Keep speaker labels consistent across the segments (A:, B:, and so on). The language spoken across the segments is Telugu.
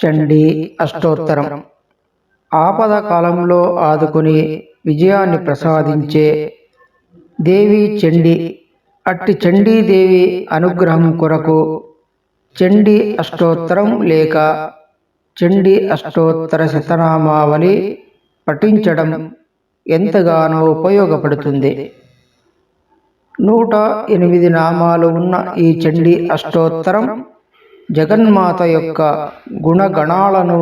A: చండీ అష్టోత్తరం. ఆపద కాలంలో ఆదుకుని విజయాన్ని ప్రసాదించే దేవి చండీ. అట్టి చండీదేవి అనుగ్రహం కొరకు చండీ అష్టోత్తరం లేక చండీ అష్టోత్తర శతనామావళి పఠించడం ఎంతగానో ఉపయోగపడుతుంది. 108 నామాలు ఉన్న ఈ చండీ అష్టోత్తరం జగన్మాత యొక్క గుణగణాలను,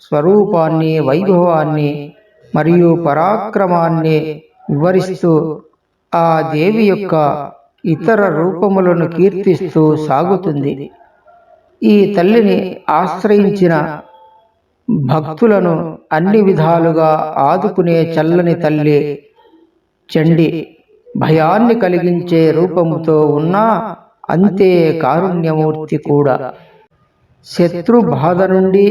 A: స్వరూపాన్ని, వైభవాన్ని మరియు పరాక్రమాన్ని వివరిస్తూ ఆ దేవి యొక్క ఇతర రూపములను కీర్తిస్తూ సాగుతుంది. ఈ తల్లిని ఆశ్రయించిన భక్తులను అన్ని విధాలుగా ఆదుకునే చల్లని తల్లి చండీ. భయాన్ని కలిగించే రూపముతో ఉన్నా అంతే కారుణ్యమూర్తి కూడా. శత్రు బాధ నుండి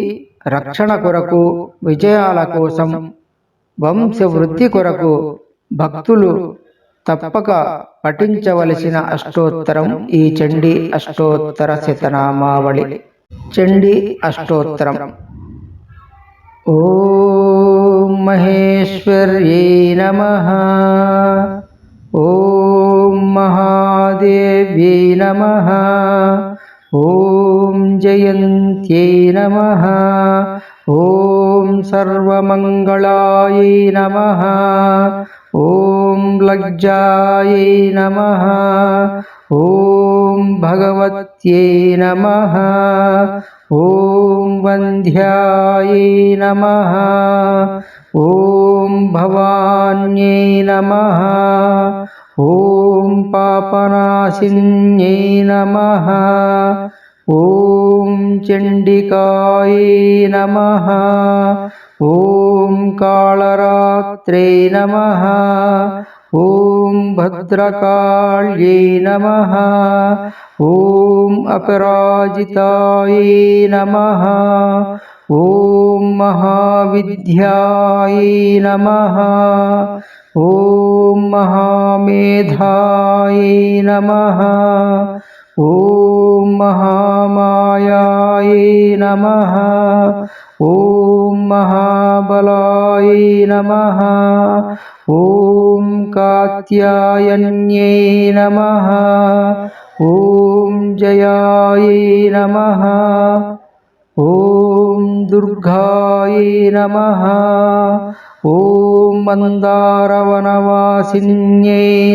A: రక్షణ కొరకు, విజయాల కోసం, వంశవృద్ధి కొరకు భక్తులు తప్పక పఠించవలసిన అష్టోత్తరం ఈ చండీ అష్టోత్తర శతనామావళి. చండీ అష్టోత్తరం. ఓం మహేశ్వర్యై నమః. ఓం మహాదేవ్యై నమః. ఓం జయంత్యై నమః. ఓం సర్వమంగళాయై నమః. ఓం లజ్జాయై నమః. ఓం భగవత్యై నమః. ఓం వంధ్యాయై నమః. ఓం భవాన్యై నమః. ఓం పాపనాశిన్యై నమః. ఓం చండికాయై నమః. ఓం కాళరాత్రే నమః. ఓం భద్రకాళ్యై నమః. ఓం అపరాజితాయై నమః. ఓం మహావిద్యాయై నమః. ఓం మహామేధాయై నమః. ఓం మహామాయాయై నమః. ఓం మహాబలాయై నమః. ఓం కాత్యాయన్యై నమః. ఓం జయాయై నమః. ఓం దుర్గాయై నమః. ఓం మందారవనవాసిన్యై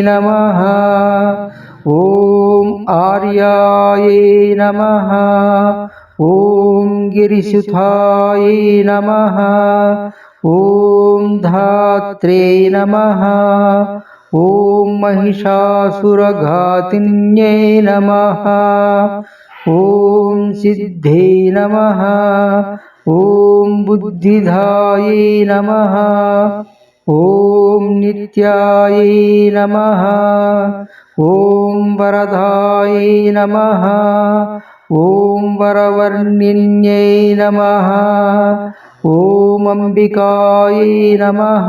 A: నమః. ఓం ఆర్యాయై నమః. ఓం గిరిసుతాయై నమః. ఓం ధాత్రే నమః. ఓం మహిషాసురఘాతిన్యై నమః. ఓం సిద్ధే నమః. ఓం బుద్ధిదాయై నమః. ఓం నిత్యాయై నమః. ఓం వరదాయై నమః. ఓం వరవర్ణిన్యై నమః. ఓం అంబికాయై నమః.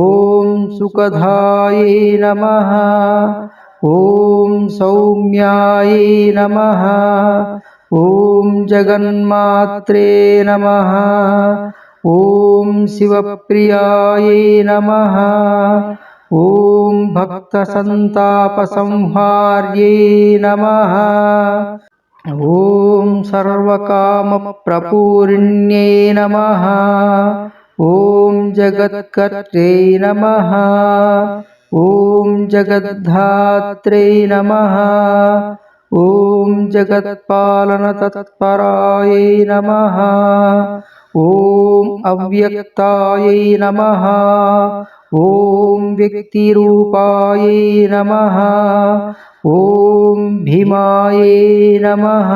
A: ఓం సుఖదాయై నమః. ఓం సౌమ్యాయై నమః. ఓం జగన్మాత్రే నమః. ఓం శివప్రియాయై నమః. ఓం భక్తసంతాపసంహార్యై నమః. ఓం సర్వకామప్రపూరిణ్యై నమః. ఓం జగత్కర్త్రే నమః. ఓం జగద్ధాత్రే నమః. ఓం జగత్పాలనతత్పరాయై నమః. ఓం అవ్యక్తాయై నమః. ఓం వ్యక్తిరూపాయై నమః. ఓం భీమాయై నమః.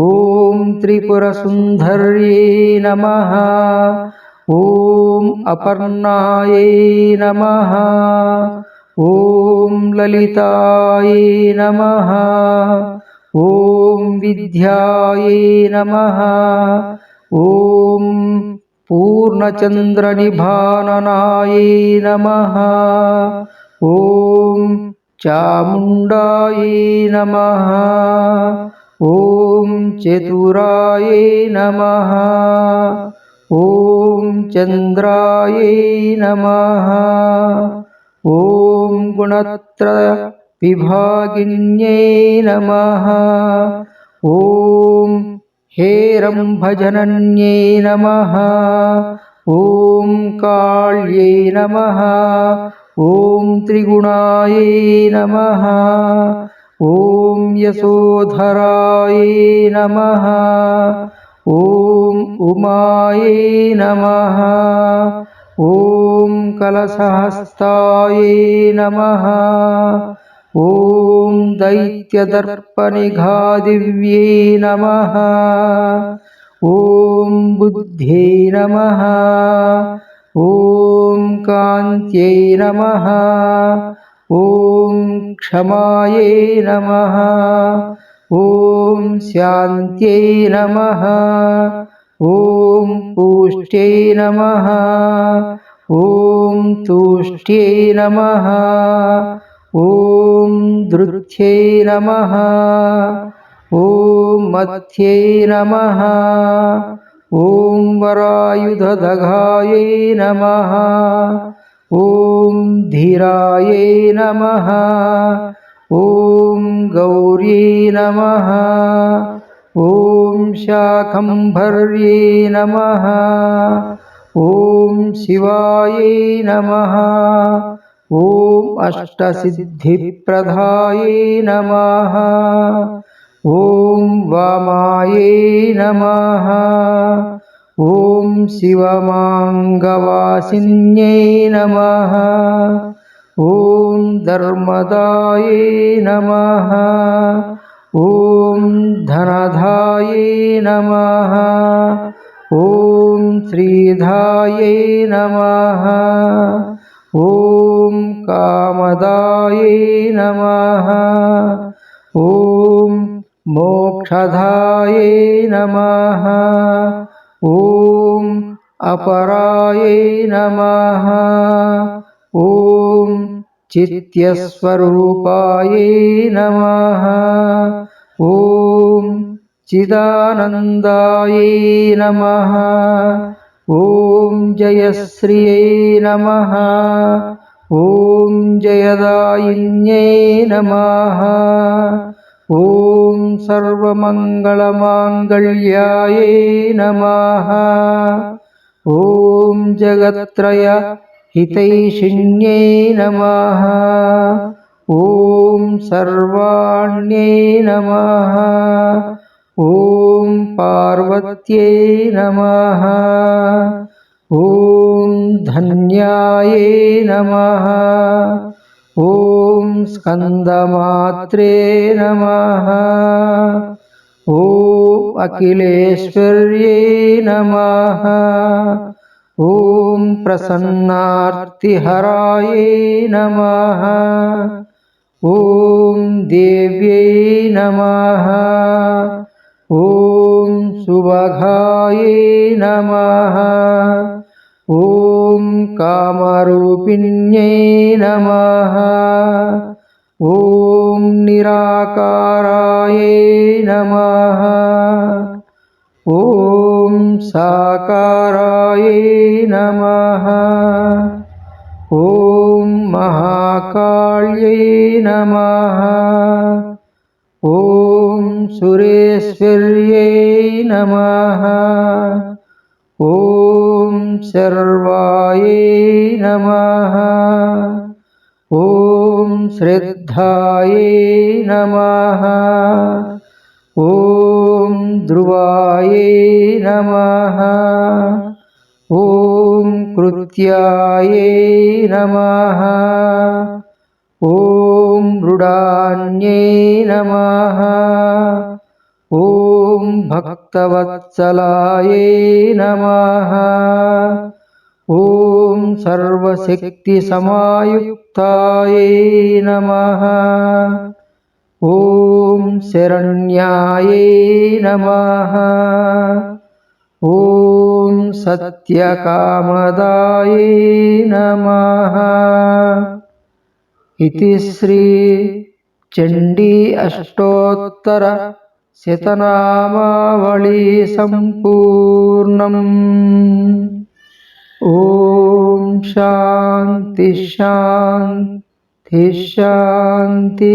A: ఓం త్రిపురసుందర్యై నమః. ఓం అపర్ణాయై నమః. ఓం లలితాయై నమః. ఓం విద్యాయై నమః. ఓం పూర్ణచంద్రనిభాననాయై నమః. ఓం చాముండాయై నమః. ॐ चतुराय नमः। ॐ चन्द्राय नमः। ॐ गुणत्रयविभागिन्यै नमः। ॐ हेरम्भजनन्यै नमः। ॐ काल्यै नमः। ॐ त्रिगुणाय नमः। ॐ यशोधराय नमः। ॐ उमाय नमः। ॐ कलशहस्ताय नमः। ॐ दैत्यदर्पनिघादिव्यै नमः। ॐ बुद्ध्यै नमः। ॐ कान्त्यै नमः। ॐ क्षमायै नमः। ॐ शान्त्यै नमः। ॐ पुष्ट्यै नमः। ॐ तुष्ट्यै नमः। ॐ धृत्यै नमः। ॐ मत्यै नमः। ॐ वरायुधदघायै नमः। ॐ धीराय नमः। ॐ गौर्यै नमः। ॐ शाकम्भर्यै नमः। ॐ शिवाय नमः। ॐ अष्टसिद्धिप्रदाय नमः। ॐ वामाय नमः। ॐ शिवमाङ्गवासिन्यै नमः। ॐ धर्मदाय नमः। ॐ धनधाय नमः। ॐ श्रीधाय नमः। ॐ कामदाय नमः। ॐ मोक्षदाय नमः। ॐ अपराय नमः। ॐ चित्यस्वरूपाय नमः। ॐ चिदानन्दाय नमः। ॐ जयश्रियै नमः। ॐ जयदायिन्यै नमः। ॐ सर्वमङ्गलमाङ्गल्याय नमः। ॐ जगत्त्रयहितैषिण्यै नमः। ॐ सर्वाण्यै नमः। ॐ पार्वत्यै नमः। ॐ धन्याय नमः। ॐ स्कन्दमात्रे नमः। ॐ अखिलेश्वर्यै नमः। ॐ प्रसन्नार्तिहराय नमः। ॐ देव्यै नमः। ॐ सुभगाय नमः। ॐ कामरूपिण्यै नमः। ॐ निराकाराय नमः। ॐ साकाराय नमः। ॐ महाकाल्यै नमः। ॐ सुरेश्वर्यै नमः। ॐ सर्वाय नमः। ॐ श्रद्धाय नमः। ॐ ध्रुवाय नमः। ॐ कृत्याय नमः। ॐ मृडान्यै नमः। ॐ भक्तवत्सलाय नमः। ॐ सर्वशक्तिसमायुक्ताय नमः। ॐ शरण्याय नमः। ॐ सत्यकामदाय नमः। इति श्री चण्डी अष्टोत्तर శతనామావళి సంపూర్ణం. ఓం శాంతి శాంతి శాంతి.